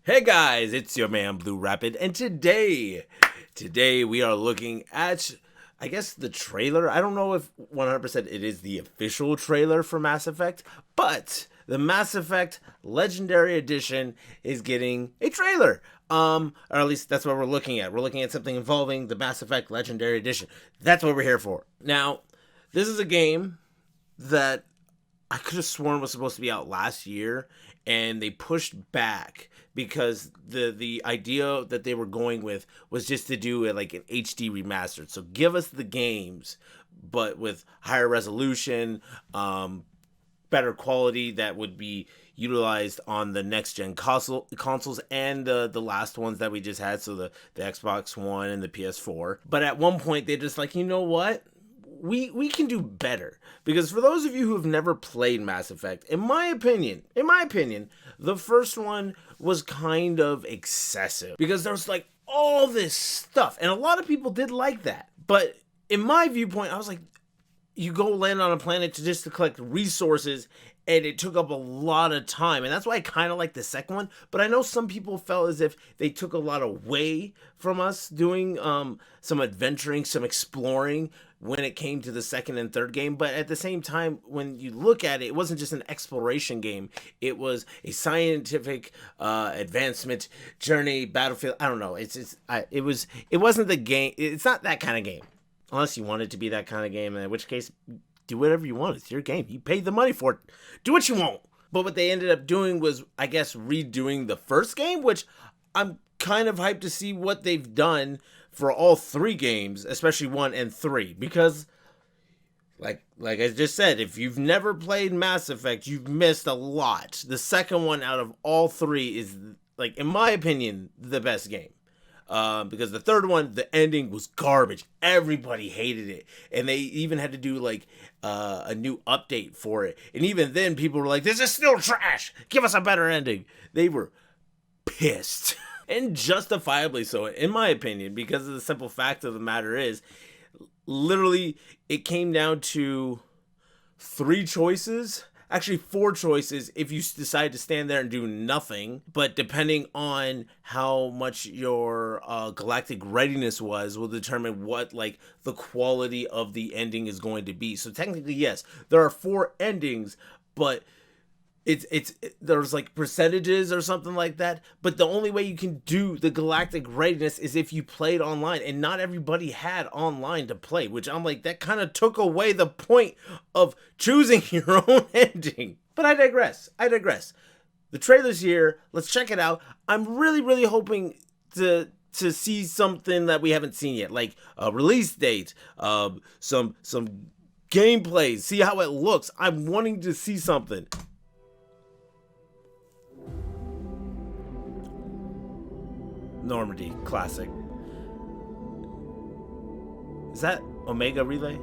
Hey guys, it's your man Blue Rapid, and today we are looking at, I guess, the trailer. I don't know if 100% it is the official trailer for Mass Effect, but the Mass Effect Legendary Edition is getting a trailer. Or at least that's what we're looking at. We're looking at something involving the Mass Effect Legendary Edition. That's what we're here for. Now, this is a game that I could have sworn was supposed to be out last year, and they pushed back because the idea that they were going with was just to do it like an HD remastered. So give us the games, but with higher resolution, better quality that would be utilized on the next gen consoles and the last ones that we just had, so the Xbox One and the PS4. But at one point they're just like, you know what? We can do better, because for those of you who have never played Mass Effect, in my opinion, the first one was kind of excessive because there's like all this stuff, and a lot of people did like that. But in my viewpoint, I was like, you go land on a planet to collect resources, and it took up a lot of time, and that's why I kind of like the second one. But I know some people felt as if they took a lot away from us doing some adventuring, some exploring when it came to the second and third game. But at the same time, when you look at it, it wasn't just an exploration game. It was a scientific advancement journey, battlefield. I don't know. It wasn't the game. It's not that kind of game. Unless you want it to be that kind of game, in which case, do whatever you want. It's your game. You paid the money for it. Do what you want. But what they ended up doing was, I guess, redoing the first game, which I'm kind of hyped to see what they've done for all three games, especially 1 and 3. Because, like I just said, if you've never played Mass Effect, you've missed a lot. The second one out of all three is, like, in my opinion, the best game. Because the third one, the ending was garbage. Everybody hated it, and they even had to do like a new update for it. And even then, people were like, "This is still trash. Give us a better ending." They were pissed, and justifiably so, in my opinion, because of the simple fact of the matter is, literally, it came down to 3 choices. Actually, 4 choices if you decide to stand there and do nothing. But depending on how much your galactic readiness will determine what, like, the quality of the ending is going to be. So technically, yes, there are 4 endings, but there's like percentages or something like that. But the only way you can do the galactic readiness is if you played online, and not everybody had online to play, which I'm like, that kind of took away the point of choosing your own ending. But I digress. The trailer's here. Let's check it out. I'm really hoping to see something that we haven't seen yet, like a release date, some gameplay, see how it looks. I'm wanting to see something. Normandy, classic. Is that Omega Relay?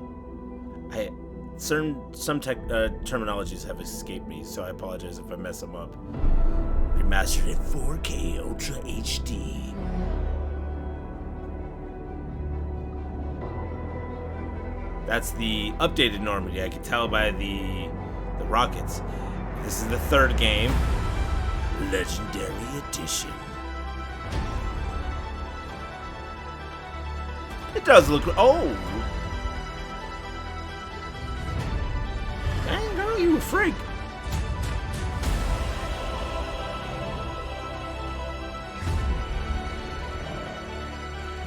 Some terminologies have escaped me, so I apologize if I mess them up. Remastered in 4K Ultra HD. That's the updated Normandy. I can tell by the rockets. This is the third game, Legendary Edition. It does look. Oh! Dang, girl, you a freak.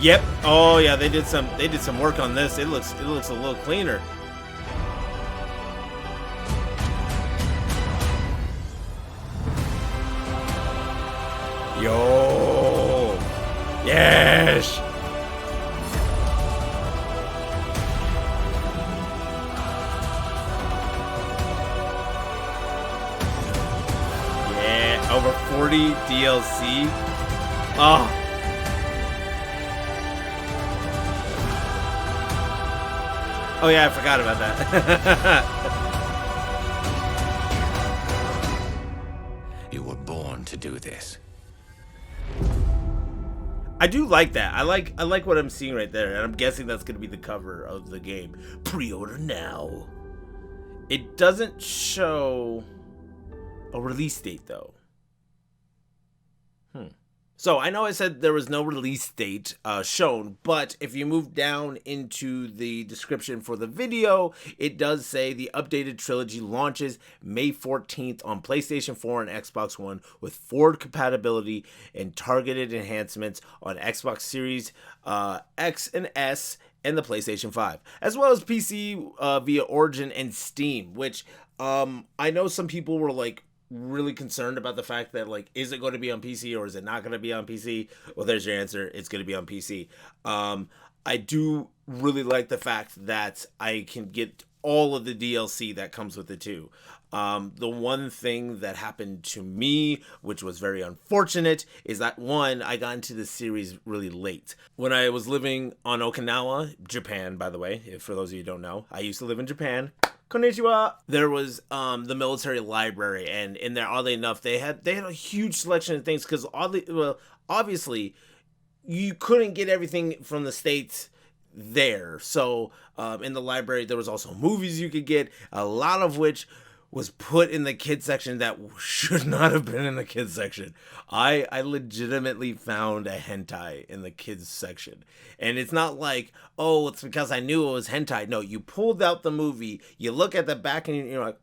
Yep. Oh yeah, they did some work on this. It looks a little cleaner. Yo! Yes! Over 40 DLC. Oh. Oh yeah, I forgot about that. You were born to do this. I do like that. I like what I'm seeing right there, and I'm guessing that's going to be the cover of the game. Pre-order now. It doesn't show a release date though. So I know I said there was no release date shown, but if you move down into the description for the video, it does say the updated trilogy launches May 14th on PlayStation 4 and Xbox One with forward compatibility and targeted enhancements on Xbox Series X and S and the PlayStation 5, as well as PC via Origin and Steam, which I know some people were like really concerned about the fact that, like, is it going to be on PC or is it not going to be on PC? Well, there's your answer. It's going to be on PC. I do really like the fact that I can get all of the DLC that comes with it too. The one thing that happened to me, which was very unfortunate, is that one, I got into the series really late. When I was living on Okinawa, Japan, by the way, if for those of you who don't know, I used to live in Japan. Konnichiwa. There was the military library, and in there, oddly enough, they had a huge selection of things because obviously you couldn't get everything from the States there. So in the library, there was also movies you could get, a lot of which was put in the kids section that should not have been in the kids section. I legitimately found a hentai in the kids section. And it's not like, oh, it's because I knew it was hentai. No, you pulled out the movie, you look at the back and you're like,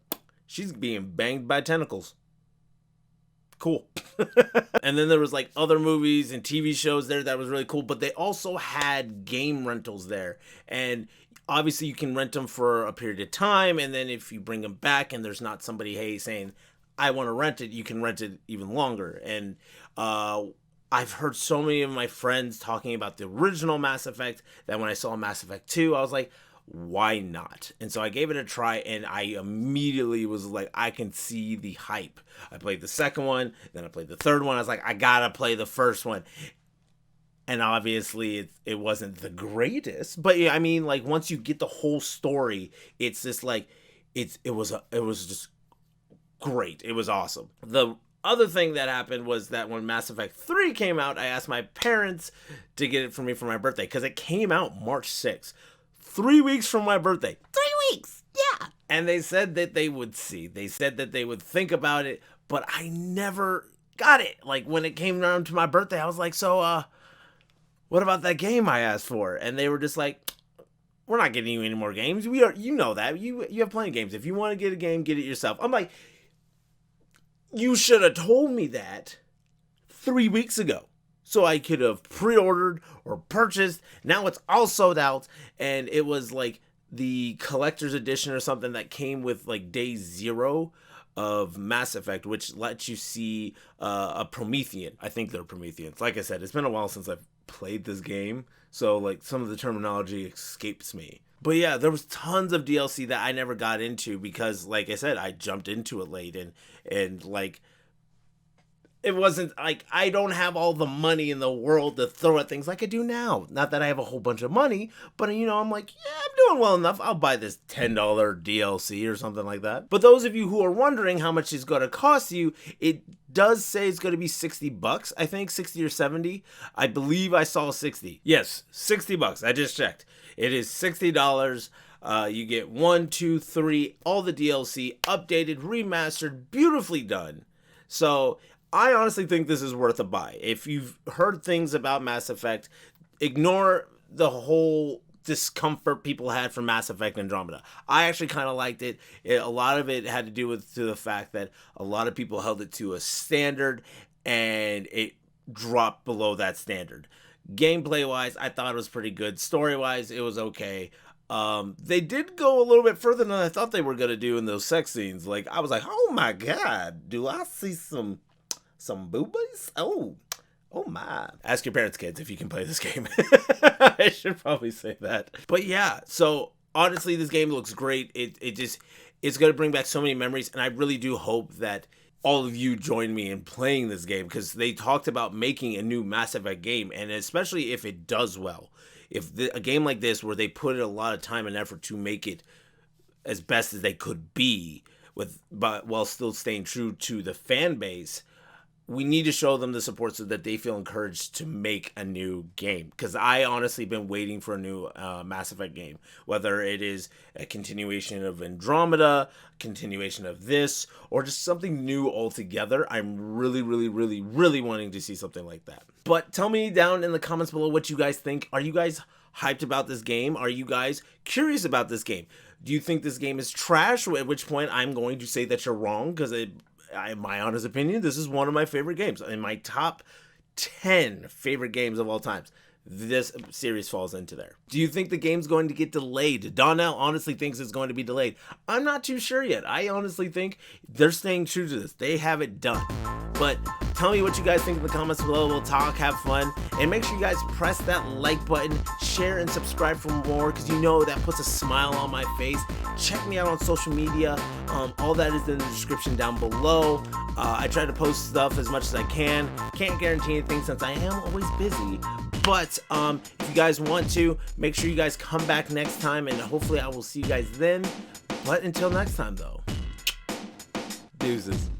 she's being banged by tentacles. Cool. And then there was like other movies and TV shows there that was really cool, but they also had game rentals there. And obviously you can rent them for a period of time, and then if you bring them back and there's not somebody, hey, saying, I want to rent it, you can rent it even longer. And I've heard so many of my friends talking about the original Mass Effect that when I saw Mass Effect 2, I was like, why not? And so I gave it a try, and I immediately was like, I can see the hype. I played the second one, then I played the third one. I was like, I gotta play the first one. And obviously it wasn't the greatest, but yeah, I mean, like, once you get the whole story, it's just like, it was just great. It was awesome. The other thing that happened was that when Mass Effect 3 came out, I asked my parents to get it for me for my birthday, because it came out March 6th. 3 weeks from my birthday. 3 weeks! Yeah! And they said that they would see. They said that they would think about it, but I never got it. Like, when it came around to my birthday, I was like, so, what about that game I asked for? And they were just like, we're not getting you any more games. You know that. You have plenty of games. If you want to get a game, get it yourself. I'm like, you should have told me that 3 weeks ago, so I could have pre-ordered or purchased. Now it's all sold out, and it was like the collector's edition or something that came with like day 0 of Mass Effect, which lets you see a Promethean. I think they're Prometheans. Like I said, it's been a while since I've played this game, so like some of the terminology escapes me. But yeah, there was tons of DLC that I never got into because, like I said, I jumped into it late, and like, it wasn't like, I don't have all the money in the world to throw at things like I do now. Not that I have a whole bunch of money, but you know, I'm like, yeah, I'm doing well enough. I'll buy this $10 DLC or something like that. But those of you who are wondering how much it's going to cost you, it does say it's going to be $60, I think 60 or 70. I believe I saw 60. Yes, $60. I just checked. It is $60. You get 1, 2, 3, all the DLC, updated, remastered, beautifully done. So I honestly think this is worth a buy. If you've heard things about Mass Effect, ignore the whole discomfort people had from Mass Effect Andromeda. I actually kind of liked it. A lot of it had to do with the fact that a lot of people held it to a standard, and it dropped below that standard. Gameplay wise, I thought it was pretty good. Story wise, it was okay. They did go a little bit further than I thought they were gonna do in those sex scenes. Like, I was like, oh my god, do I see some boobies? Oh my. Ask your parents, kids, if you can play this game. I should probably say that. But yeah, so honestly, this game looks great. It's going to bring back so many memories, and I really do hope that all of you join me in playing this game, because they talked about making a new Mass Effect game, and especially if it does well. If a game like this, where they put a lot of time and effort to make it as best as they could be, but while still staying true to the fan base, we need to show them the support so that they feel encouraged to make a new game. Because I honestly been waiting for a new Mass Effect game, whether it is a continuation of Andromeda, continuation of this, or just something new altogether. I'm really, really, really, really wanting to see something like that. But tell me down in the comments below what you guys think. Are you guys hyped about this game? Are you guys curious about this game? Do you think this game is trash? At which point I'm going to say that you're wrong, because in my honest opinion, this is one of my favorite games. In my top 10 favorite games of all times, this series falls into there. Do you think the game's going to get delayed? Donnell honestly thinks it's going to be delayed. I'm not too sure yet. I honestly think they're staying true to this. They have it done. But tell me what you guys think in the comments below. We'll talk, have fun, and make sure you guys press that like button, share and subscribe for more, because you know that puts a smile on my face. Check me out on social media. All that is in the description down below. I try to post stuff as much as I can. Can't guarantee anything since I am always busy. But if you guys want to, make sure you guys come back next time, and hopefully I will see you guys then. But until next time, though, deuces.